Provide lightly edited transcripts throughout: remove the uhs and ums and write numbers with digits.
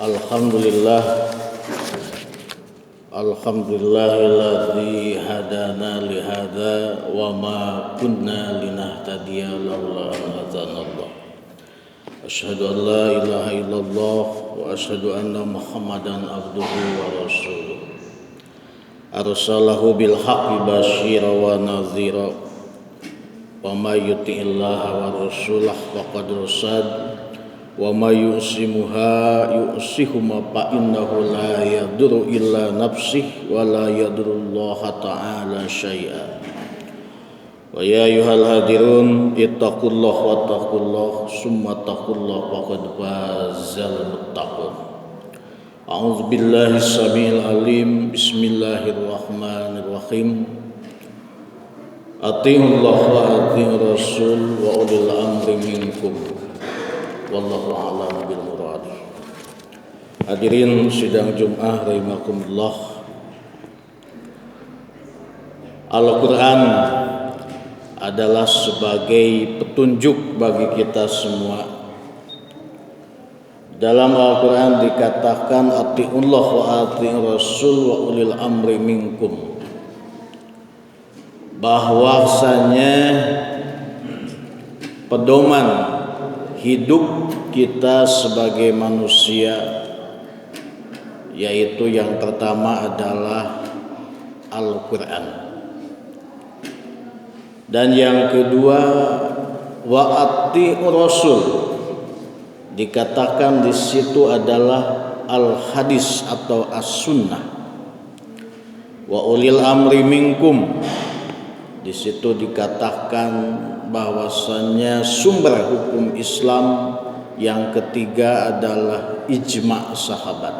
Alhamdulillah, alhamdulillahilladzi hadana lihada wa ma kunna linahtadiya laula an hadanallah. Asyhadu an la ilaha illallah wa asyhadu anna Muhammadan abduhu wa rasuluh. Arsalahu bil haqqi basyira wa nadhira. Wa may yuti'illaha wa rasulahu faqad rasad. Wa may yusimuha yusihuma fa innahu la yadurru illa nafsihi wa la yadurrullaha ta'ala syai'a. Wa ya ayyuhal hadirun ittaqullaha wa taqullaha summa taqullaha faqad fazal muttaqun. A'udzu billahi samil alim. Bismillahirrahmanirrahim. Atiiullaha wa atiiur rasul wa ulil amri minkum. Wallahu a'lam bil murad. Hadirin sidang Jumat rahimakumullah. Al-Qur'an adalah sebagai petunjuk bagi kita semua. Dalam Al-Qur'an dikatakan atiiullah wa atiiur rasul wa ulil amri minkum. Bahwasanya pedoman hidup kita sebagai manusia, yaitu yang pertama adalah Al-Quran, dan yang kedua wa atiiur rasul, dikatakan di situ adalah al-hadis atau as-sunnah. Wa ulil amri minkum, di situ dikatakan bahwasannya sumber hukum Islam. Yang ketiga adalah ijma' sahabat.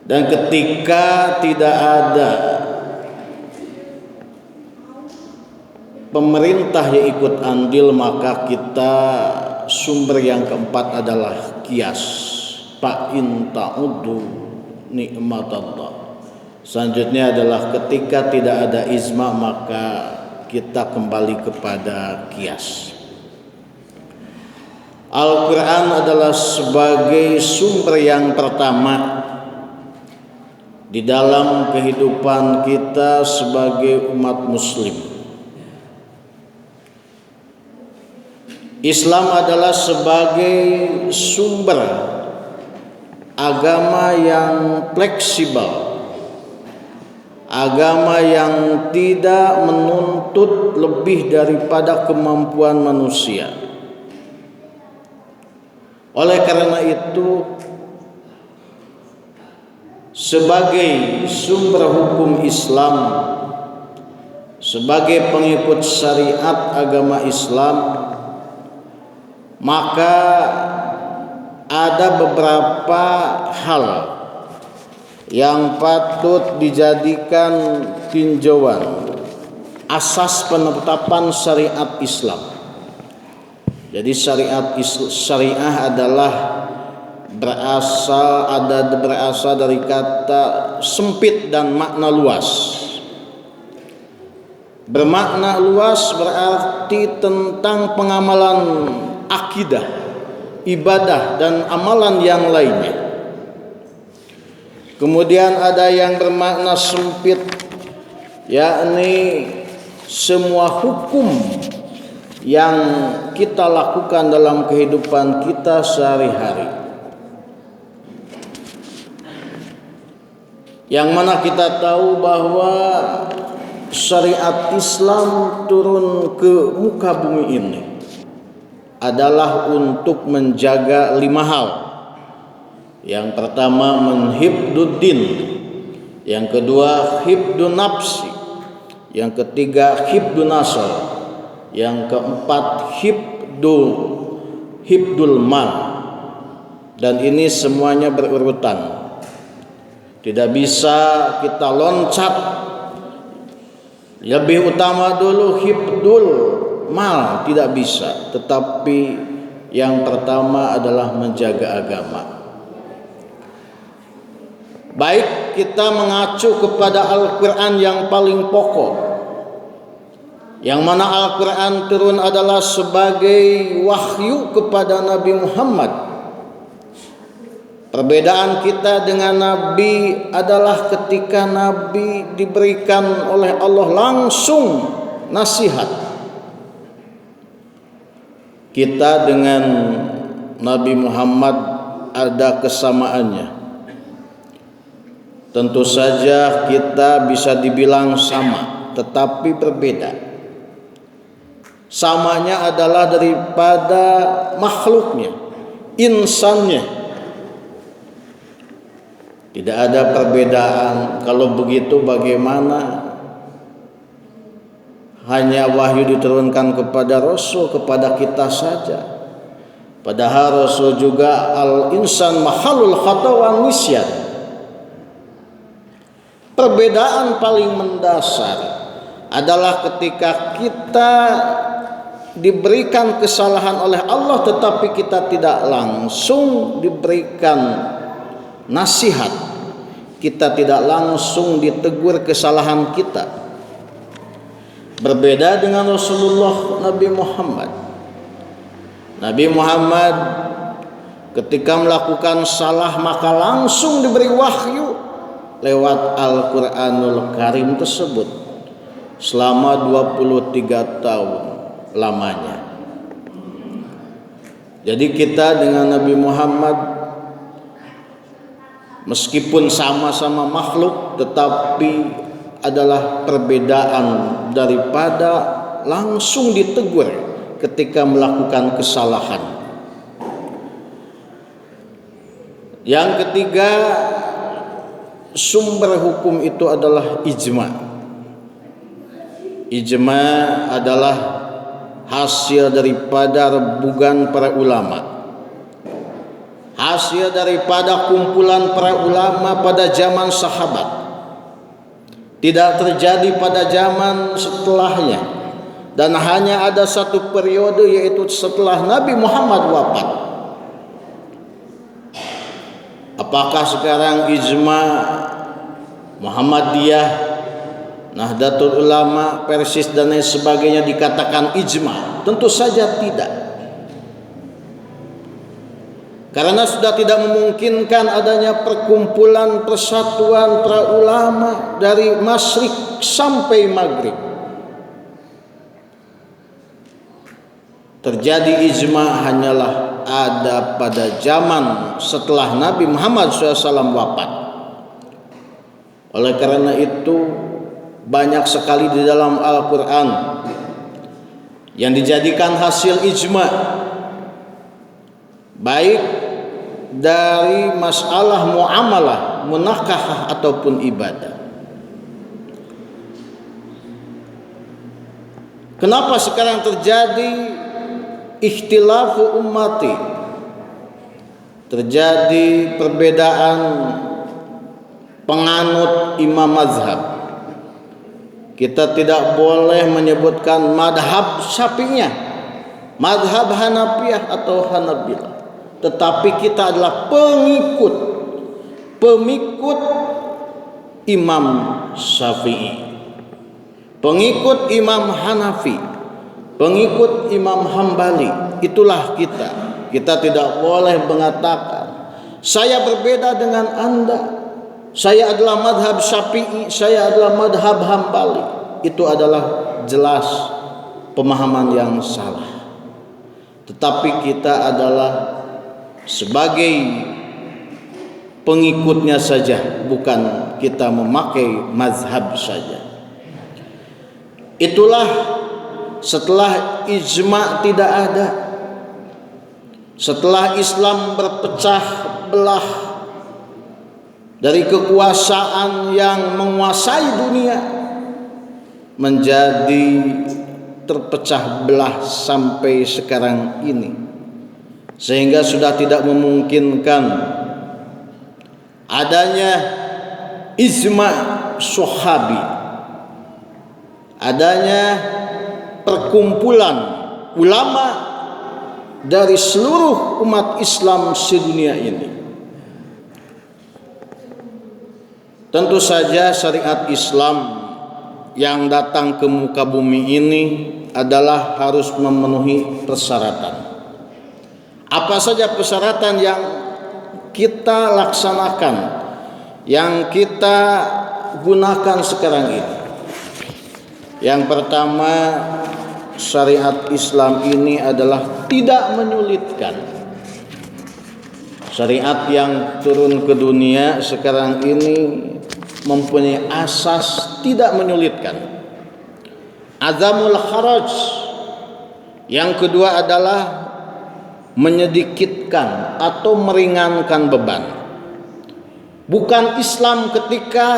Dan ketika tidak ada pemerintah yang ikut andil, maka kita sumber yang keempat adalah qiyas. Fa in ta'uddu nikmatallah. Selanjutnya adalah ketika tidak ada ijma', maka kita kembali kepada qiyas. Al-Quran adalah sebagai sumber yang pertama di dalam kehidupan kita sebagai umat muslim. Islam adalah sebagai sumber agama yang fleksibel, agama yang tidak menuntut lebih daripada kemampuan manusia. Oleh karena itu, sebagai sumber hukum Islam, sebagai pengikut syariat agama Islam, maka ada beberapa hal yang patut dijadikan tinjauan asas penetapan syariat Islam. Jadi syariah adalah berasal dari kata sempit dan makna luas. Bermakna luas berarti tentang pengamalan akidah, ibadah dan amalan yang lainnya. Kemudian ada yang bermakna sempit, yakni semua hukum yang kita lakukan dalam kehidupan kita sehari-hari, yang mana kita tahu bahwa syariat Islam turun ke muka bumi ini adalah untuk menjaga 5 hal. Yang pertama menhibduddin, yang kedua hibdun nafsi, yang ketiga hibdun nasl, yang keempat hibdul mal. Dan ini semuanya berurutan. Tidak bisa kita loncat. Lebih utama dulu hibdul mal, tidak bisa. Tetapi yang pertama adalah menjaga agama. Baik kita mengacu kepada Al-Quran yang paling pokok, yang mana Al-Quran turun adalah sebagai wahyu kepada Nabi Muhammad Perbedaan kita dengan Nabi adalah ketika Nabi diberikan oleh Allah langsung nasihat. Kita dengan Nabi Muhammad ada kesamaannya. Tentu saja kita bisa dibilang sama, tetapi berbeda. Samanya adalah daripada makhluknya, insannya. Tidak ada perbedaan. Kalau begitu bagaimana hanya wahyu diturunkan kepada Rasul, kepada kita saja? Padahal Rasul juga al-insan mahalul khata wa nisyan. Perbedaan paling mendasar adalah ketika kita diberikan kesalahan oleh Allah tetapi kita tidak langsung diberikan nasihat, kita tidak langsung ditegur kesalahan kita. Berbeda dengan Rasulullah Nabi Muhammad. Nabi Muhammad ketika melakukan salah maka langsung diberi wahyu lewat Al-Quranul Karim tersebut selama 23 tahun lamanya. Jadi kita dengan Nabi Muhammad meskipun sama-sama makhluk tetapi adalah perbedaan daripada langsung ditegur ketika melakukan kesalahan. Yang ketiga, sumber hukum itu adalah ijma. Ijma adalah hasil daripada rebugan para ulama, hasil daripada kumpulan para ulama pada zaman sahabat. Tidak terjadi pada zaman setelahnya, dan hanya ada satu periode, yaitu setelah Nabi Muhammad wafat. Apakah sekarang ijma Muhammadiyah, Nahdlatul Ulama, Persis dan lain sebagainya dikatakan ijma? Tentu saja tidak. Karena sudah tidak memungkinkan adanya perkumpulan persatuan para ulama dari masyrik sampai maghrib. Terjadi ijma hanyalah ada pada zaman setelah Nabi Muhammad SAW wafat. Oleh karena itu banyak sekali di dalam Al-Quran yang dijadikan hasil ijma, baik dari masalah muamalah, munakahah ataupun ibadah. Kenapa sekarang terjadi ikhtilafu ummati, terjadi perbedaan penganut imam mazhab? Kita tidak boleh menyebutkan madhab Syafi'iyah, madhab Hanafiyah atau Hanabilah, tetapi kita adalah pengikut Imam Syafi'i, pengikut Imam Hanafi, pengikut Imam Hambali. Itulah kita. Kita tidak boleh mengatakan saya berbeda dengan Anda, saya adalah madhab Syafi'i, saya adalah madhab Hambali. Itu adalah jelas pemahaman yang salah. Tetapi kita adalah sebagai pengikutnya saja, bukan kita memakai mazhab saja. Itulah setelah ijma tidak ada, setelah Islam berpecah belah dari kekuasaan yang menguasai dunia menjadi terpecah belah sampai sekarang ini, sehingga sudah tidak memungkinkan adanya ijma sahabi, adanya perkumpulan ulama dari seluruh umat Islam sedunia ini. Tentu saja syariat Islam yang datang ke muka bumi ini adalah harus memenuhi persyaratan. Apa saja persyaratan yang kita laksanakan, yang kita gunakan sekarang ini. Yang pertama, syariat Islam ini adalah tidak menyulitkan. Syariat yang turun ke dunia sekarang ini mempunyai asas tidak menyulitkan. Azamul haraj. Yang kedua adalah menyedikitkan atau meringankan beban. Bukan Islam ketika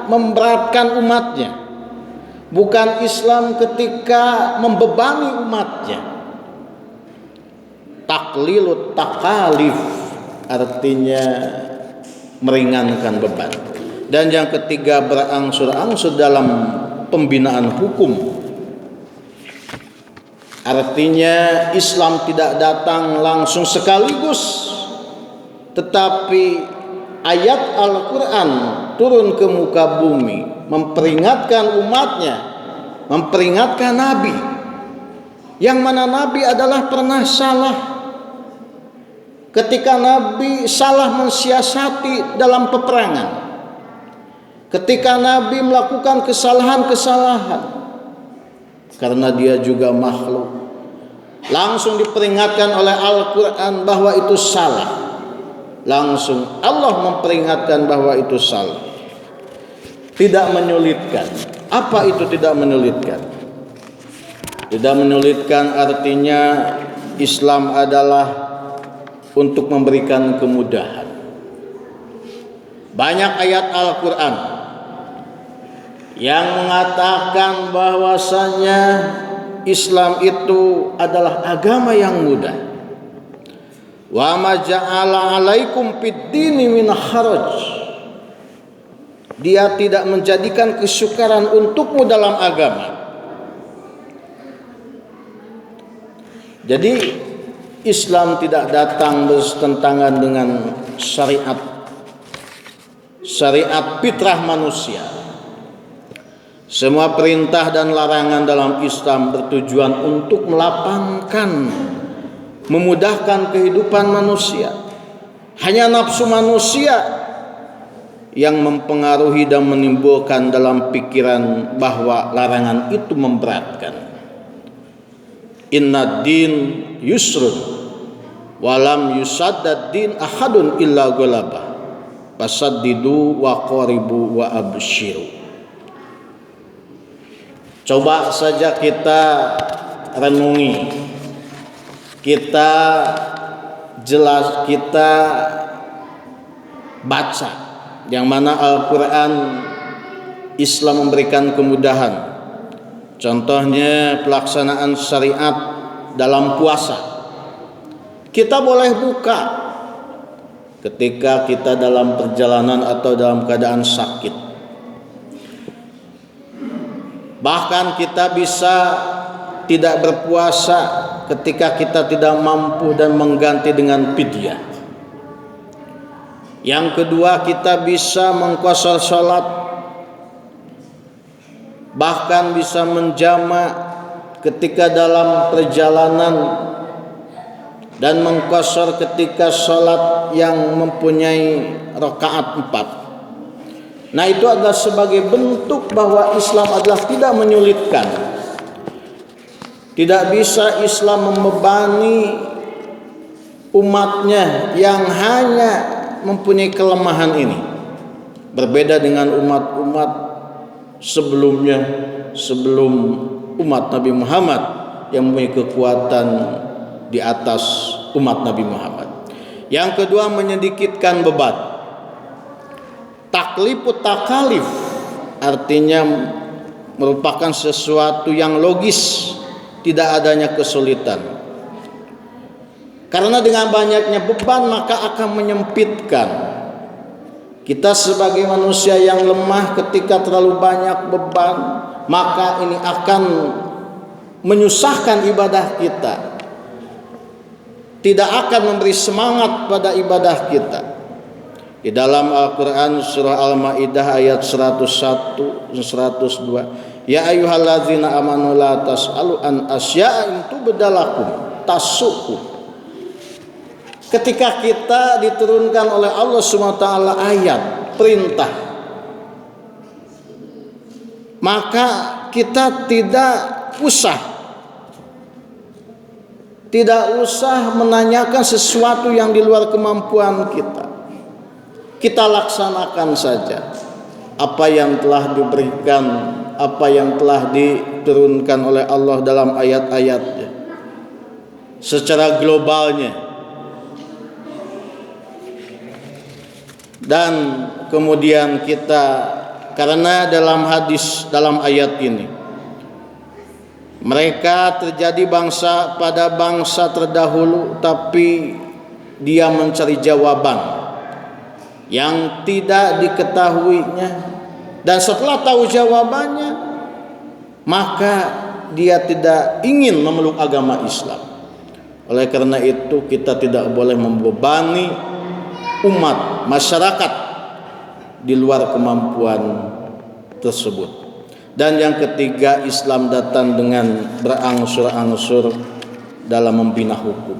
memberatkan umatnya. Bukan Islam ketika membebani umatnya. Taklilut takalif artinya meringankan beban. Dan yang ketiga, berangsur-angsur dalam pembinaan hukum. Artinya Islam tidak datang langsung sekaligus, tetapi ayat Al-Quran turun ke muka bumi memperingatkan umatnya, memperingatkan Nabi, yang mana Nabi adalah pernah salah. Ketika Nabi salah mensiasati dalam peperangan, ketika Nabi melakukan kesalahan-kesalahan, karena dia juga makhluk, langsung diperingatkan oleh Al-Quran bahwa itu salah. Langsung Allah memperingatkan bahwa itu salah. Tidak menyulitkan. Apa itu tidak menyulitkan? Tidak menyulitkan artinya Islam adalah untuk memberikan kemudahan. Banyak ayat Al-Quran yang mengatakan bahwasanya Islam itu adalah agama yang mudah. Wa ma ja'ala 'alaikum fid-dini min haraj. Dia tidak menjadikan kesukaran untukmu dalam agama. Jadi Islam tidak datang bertentangan dengan syariat fitrah manusia. Semua perintah dan larangan dalam Islam bertujuan untuk melapangkan, memudahkan kehidupan manusia. Hanya nafsu manusia yang mempengaruhi dan menimbulkan dalam pikiran bahwa larangan itu memberatkan. Inna din yusrun walam yusaddad din ahadun illa ghalabah fasaddidu wa qaribu wa abshiru. Coba saja kita renungi, kita baca, yang mana Al-Quran Islam memberikan kemudahan. Contohnya pelaksanaan syariat dalam puasa. Kita boleh buka ketika kita dalam perjalanan atau dalam keadaan sakit. Bahkan kita bisa tidak berpuasa ketika kita tidak mampu dan mengganti dengan fidyah. Yang kedua, kita bisa mengqashar salat, bahkan bisa menjamak ketika dalam perjalanan, dan mengqashar ketika salat yang mempunyai rakaat 4. Nah, itu adalah sebagai bentuk bahwa Islam adalah tidak menyulitkan. Tidak bisa Islam membebani umatnya yang hanya mempunyai kelemahan ini. Berbeda dengan umat-umat sebelumnya, sebelum umat Nabi Muhammad yang mempunyai kekuatan di atas umat Nabi Muhammad. Yang kedua, menyedikitkan beban. Taklifut takalif artinya merupakan sesuatu yang logis, tidak adanya kesulitan. Karena dengan banyaknya beban maka akan menyempitkan. Kita sebagai manusia yang lemah, ketika terlalu banyak beban, maka ini akan menyusahkan ibadah kita. Tidak akan memberi semangat pada ibadah kita. Di dalam Al-Quran surah Al-Ma'idah ayat 101 dan 102, ya ayyuhalladzina amanu la tas'alu an asya'a in tubdalakum tasukum. Ketika kita diturunkan oleh Allah SWT ayat perintah, maka kita tidak usah menanyakan sesuatu yang di luar kemampuan kita. Kita laksanakan saja apa yang telah diberikan, apa yang telah diturunkan oleh Allah dalam ayat-ayatnya secara globalnya. Dan kemudian kita, karena dalam hadis, dalam ayat ini, mereka terjadi bangsa pada bangsa terdahulu, tapi dia mencari jawaban yang tidak diketahuinya, dan setelah tahu jawabannya, maka dia tidak ingin memeluk agama Islam. Oleh karena itu kita tidak boleh membebani umat, masyarakat di luar kemampuan tersebut. Dan yang ketiga, Islam datang dengan berangsur-angsur dalam membina hukum.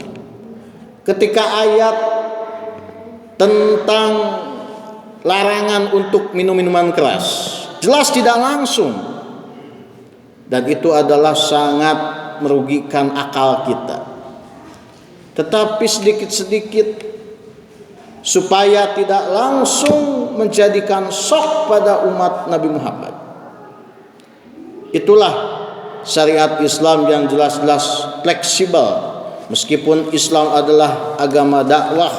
Ketika ayat tentang larangan untuk minum-minuman keras jelas tidak langsung, dan itu adalah sangat merugikan akal kita, tetapi sedikit-sedikit supaya tidak langsung menjadikan shock pada umat Nabi Muhammad. Itulah syariat Islam yang jelas-jelas fleksibel. Meskipun Islam adalah agama dakwah,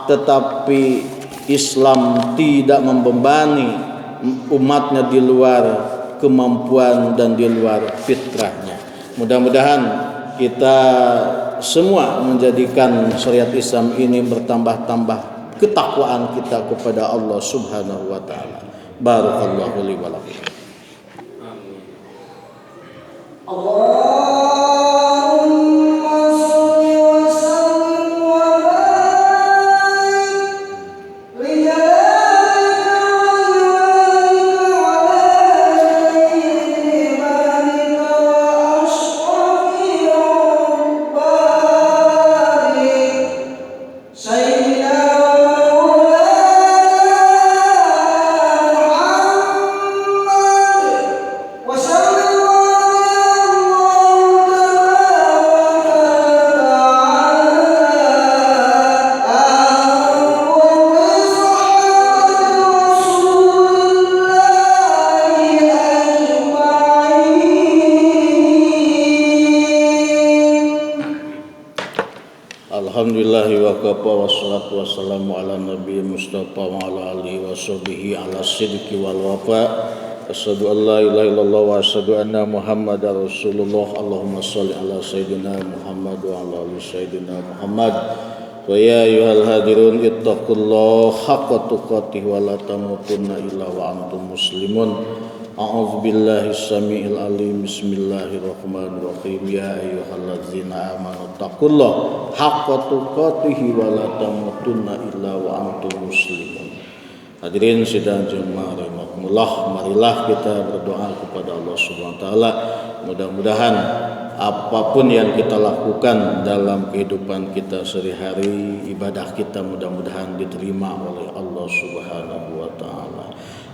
tetapi Islam tidak membebani umatnya di luar kemampuan dan di luar fitrahnya. Mudah-mudahan kita semua menjadikan syariat Islam ini bertambah-tambah ketakwaan kita kepada Allah Subhanahu wa taala. Barakallahu li wa lakum. Alhamdulillahi wa kafa wassalatu wassalamu ala nabi Mustafa wa ala alihi wa sahbihi ala sidqi wal wafa. Asyhadu an la ilaha illallah wa asyhadu anna Muhammadar Rasulullah. Allahumma shalli ala sayyidina Muhammad wa ala ali sayyidina Muhammad. Wa ya ayyuhal hadirun ittaqullaha haqqa tuqatih wa la tamutunna illa wa antum muslimun. A'udzu billahi samiil alim. Bismillahirrahmanirrahim. Ya ayyuhalladzina amanu taqullaha haqqa tuqatih wa la tamutunna illa wa antum muslimun. Hadirin sidang jemaah rahimakumullah, marilah kita berdoa kepada Allah Subhanahu wa taala. Mudah-mudahan apapun yang kita lakukan dalam kehidupan kita sehari-hari, ibadah kita mudah-mudahan diterima oleh Allah Subhanahu wa taala.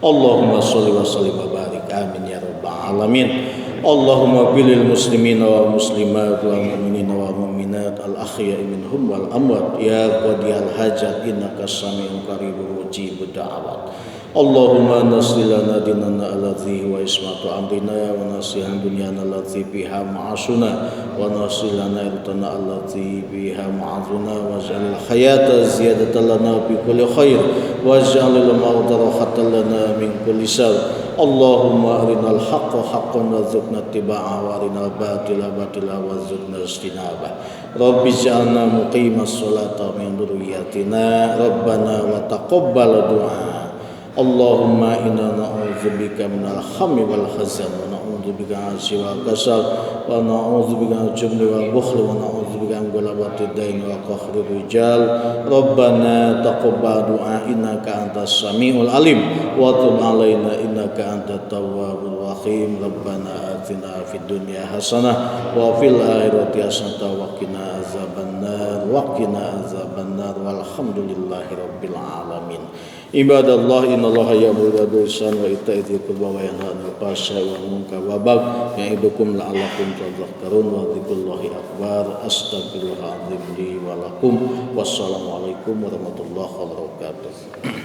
Allahumma sholli wa sallim wa barik amin ya rabbal alamin. Allahumma bilil muslimina wa muslimat wal mu'minina wa mu'minat al ahya'i minhum wal amwat ya qadiyal hajat innaka sami'un qaribun mujibud da'awat. Allahumma nasli lana dinana alladhi wa ismatu amrina wa nasihan dunyana alladhi biha ma'asuna wa nasli lana irtana alladhi biha ma'azuna wa ja'alil hayata ziyadatan lana bi kulli khair wa ja'alil mauta rahatan lana min kulli syarr. Allahumma arinal haqqa haqqan warzuqna ittiba'ahu wa arinal batila batilan warzuqna ijtinabah. Rabbi ij'alna muqimas sholati min dhurriyyatina rabbana wa taqabbal du'a. Allahumma inna na'udzubika minal khammi wal hazan wa na'udzubika min al-'ajzi wal kasal wa na'udzubika min al-jubni wal bukhli wa na'udzubika min ghalabati ad-dain wa qahri rijal. Rabbana taqabbal du'a innaka antas samiul alim wa tub 'alaina innaka antat tawwabur rahim. Rabbana atina fid dunya hasanah wa fil akhirati hasanah wa qina azabannar walhamdulillahi rabbil alamin. Ibadallah, innallaha ya'muru bil ihsani wa ita'i dzil qurba wa yanha 'anil fahsya'i wal munkari wal baghi ya'idukum la'allakum tadhakkarun wa dzikrullahi akbar. Astaghfirullahaladzim li wa lakum. Wassalamualaikum warahmatullahi wabarakatuh.